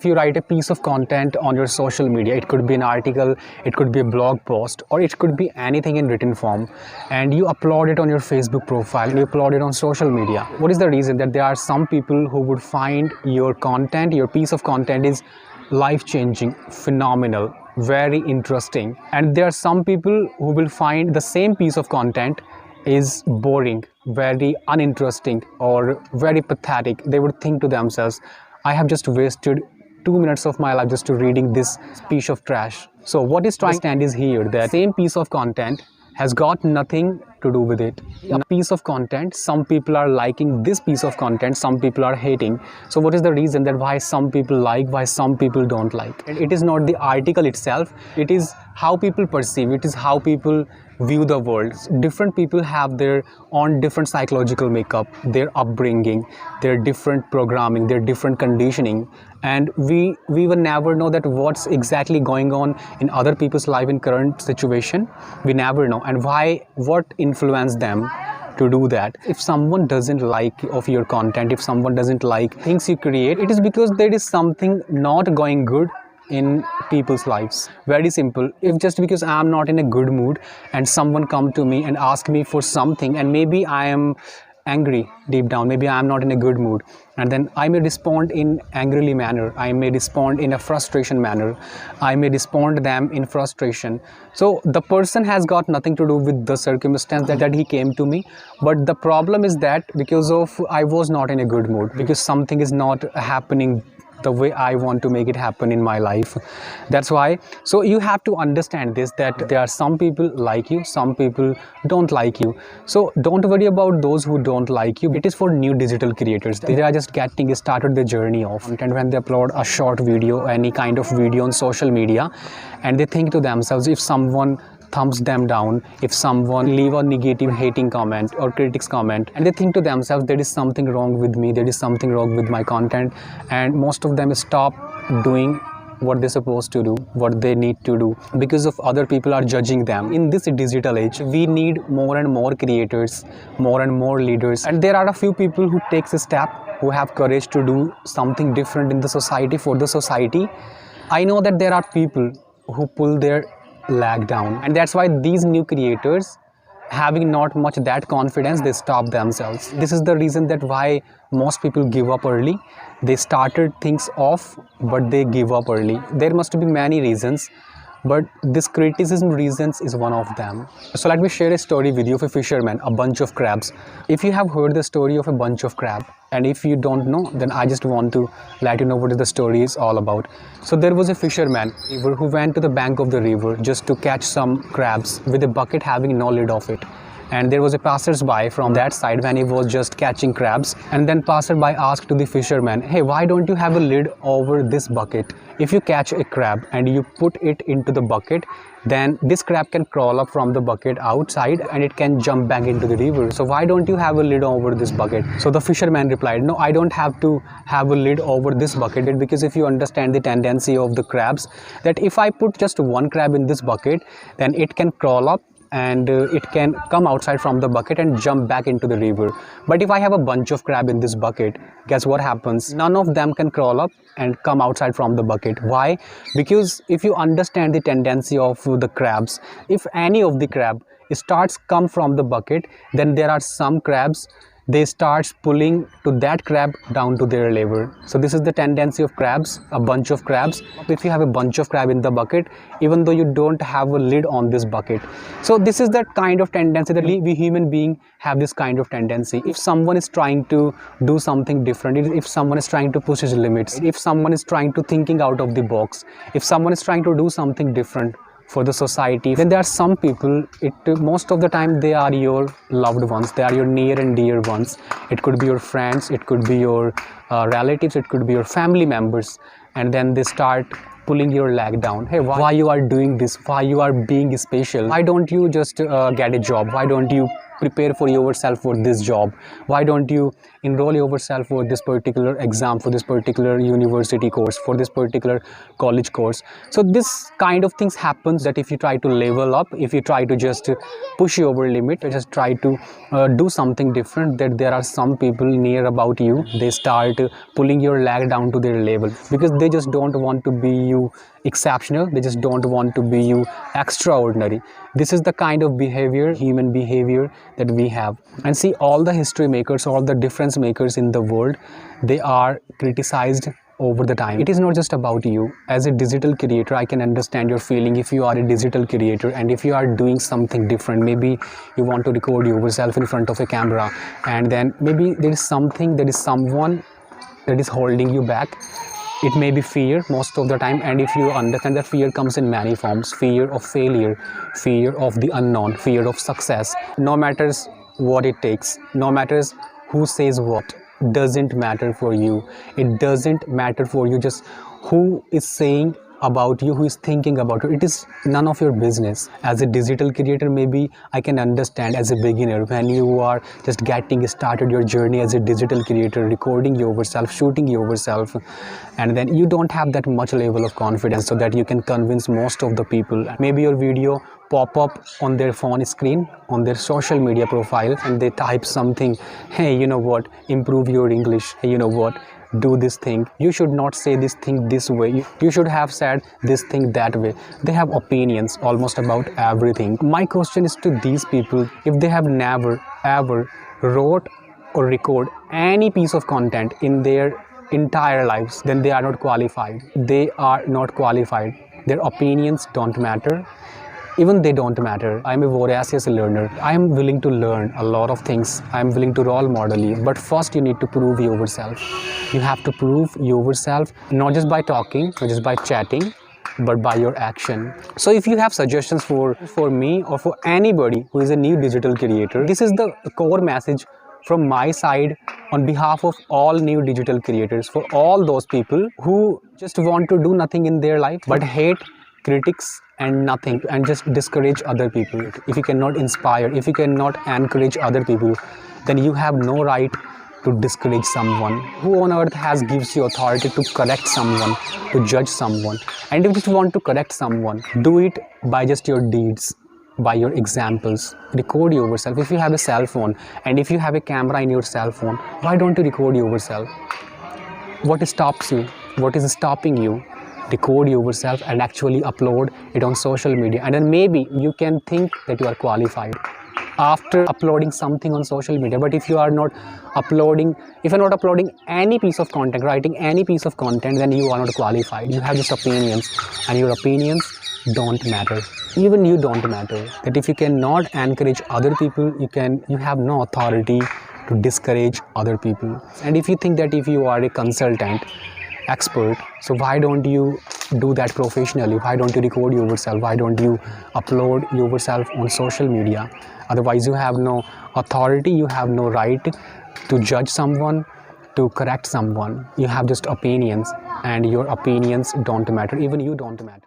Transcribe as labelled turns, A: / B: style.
A: if you write a piece of content on your social media, it could be an article, it could be a blog post, or it could be anything in written form, and you upload it on your Facebook profile and you upload it on social media, what is the reason that there are some people who would find your content, your piece of content is life-changing, phenomenal, very interesting, and there are some people who will find the same piece of content is boring, very uninteresting, or very pathetic. They would think to themselves, I have just wasted 2 minutes of my life just to reading this piece of trash. So what is trying to stand is here that same piece of content has got nothing to do with it. A piece of content, some people are liking this piece of content, some people are hating. So what is the reason that why some people like, why some people don't like? And it is not the article itself, it is how people perceive, it is how people view the world. Different people have their own different psychological makeup, their upbringing, their different programming, their different conditioning, and we will never know that what's exactly going on in other people's life in current situation. We never know, and why, what influenced them to do that. If someone doesn't like of your content, if someone doesn't like things you create, it is because there is something not going good in people's lives. Very simple. If just because I'm not in a good mood and someone come to me and ask me for something, and maybe I am angry deep down, maybe I'm not in a good mood, and then I may respond in angrily manner, I may respond in a frustration manner, I may respond to them in frustration. So the person has got nothing to do with the circumstance that he came to me, but the problem is that because of I was not in a good mood, because something is not happening the way I want to make it happen in my life. That's why. So you have to understand this, that there are some people like you, some people don't like you. So don't worry about those who don't like you. It is for new digital creators. They are just getting started the journey of content. When they upload a short video, any kind of video on social media, and they think to themselves, if someone thumbs them down, if someone leave a negative hating comment or critics comment, and they think to themselves, there is something wrong with me, there is something wrong with my content, and most of them stop doing what they're supposed to do, what they need to do, because of other people are judging them. In this digital age, we need more and more creators, more and more leaders, and there are a few people who takes a step, who have courage to do something different in the society, for the society. I know that there are people who pull their lag down, and that's why these new creators, having not much that confidence, they stop themselves. This is the reason that why most people give up early. They started things off, but they give up early. There must be many reasons, but this criticism reasons is one of them. So let me share a story with you of a fisherman, a bunch of crabs. If you have heard the story of a bunch of crab, and if you don't know, then I just want to let you know what the story is all about. So there was a fisherman who went to the bank of the river just to catch some crabs with a bucket having no lid of it. And there was a passersby from that side when he was just catching crabs, and then passerby asked to the fisherman, hey, why don't you have a lid over this bucket? If you catch a crab and you put it into the bucket, then this crab can crawl up from the bucket outside and it can jump back into the river. So why don't you have a lid over this bucket? So the fisherman replied, no, I don't have to have a lid over this bucket, because if you understand the tendency of the crabs, that if I put just one crab in this bucket, then it can crawl up and it can come outside from the bucket and jump back into the river. But if I have a bunch of crab in this bucket, guess what happens? None of them can crawl up and come outside from the bucket. Why? Because if you understand the tendency of the crabs, if any of the crab starts come from the bucket, then there are some crabs, they start pulling to that crab down to their level. So this is the tendency of crabs, a bunch of crabs. If you have a bunch of crab in the bucket, even though you don't have a lid on this bucket. So this is that kind of tendency that we human beings have, this kind of tendency. If someone is trying to do something different, if someone is trying to push his limits, if someone is trying to thinking out of the box, if someone is trying to do something different for the society, then there are some people, most of the time they are your loved ones, they are your near and dear ones. It could be your friends, it could be your relatives, it could be your family members, and then they start pulling your leg down. Hey, why you are doing this? Why you are being special? Why don't you just get a job? Why don't you prepare for yourself for this job? Why don't you enroll yourself for this particular exam, for this particular university course, for this particular college course? So this kind of things happens, that if you try to level up, if you try to just push your limit, or just try to do something different, that there are some people near about you, they start pulling your leg down to their level, because they just don't want to be you exceptional, they just don't want to be you extraordinary. This is the kind of behavior, human behavior, that we have. And see, all the history makers, all the difference makers in the world, they are criticized over the time. It is not just about you. As a digital creator, I can understand your feeling. If you are a digital creator and if you are doing something different, maybe you want to record yourself in front of a camera, and then maybe there is something, there is someone that is holding you back. It may be fear most of the time, and if you understand that fear comes in many forms: fear of failure, fear of the unknown, fear of success. No matters what it takes, no matters who says what, doesn't matter for you. It doesn't matter for you just who is saying about you, who is thinking about you. It is none of your business. As a digital creator, maybe I can understand as a beginner, when you are just getting started your journey as a digital creator, recording yourself, shooting yourself, and then you don't have that much level of confidence so that you can convince most of the people. Maybe your video pop up on their phone screen, on their social media profile, and they type something, hey, you know what, improve your English, hey, you know what, do this thing, you should not say this thing this way, you should have said this thing that way. They have opinions almost about everything. My question is to these people: if they have never ever wrote or record any piece of content in their entire lives, then they are not qualified. They are not qualified. Their opinions don't matter. Even they don't matter. I'm a voracious learner. I'm willing to learn a lot of things. I'm willing to role model you. But first you need to prove yourself. You have to prove yourself, not just by talking, not just by chatting, but by your action. So if you have suggestions for me or for anybody who is a new digital creator, this is the core message from my side on behalf of all new digital creators, for all those people who just want to do nothing in their life but hate critics and nothing, and just discourage other people. If you cannot inspire, if you cannot encourage other people, then you have no right to discourage someone. Who on earth gives you authority to correct someone, to judge someone? And if you want to correct someone, do it by just your deeds, by your examples. Record yourself. If you have a cell phone and if you have a camera in your cell phone, why don't you record yourself? What stops you? What is stopping you? Record yourself and actually upload it on social media, and then maybe you can think that you are qualified after uploading something on social media. But if you are not uploading, if you're not uploading any piece of content, writing any piece of content, then you are not qualified. You have just opinions, and your opinions don't matter. Even you don't matter. That if you cannot encourage other people, you have no authority to discourage other people. And if you think that if you are a consultant, expert, so why don't you do that professionally? Why don't you record yourself? Why don't you upload yourself on social media? Otherwise you have no authority, you have no right to judge someone, to correct someone. You have just opinions, and your opinions don't matter. Even you don't matter.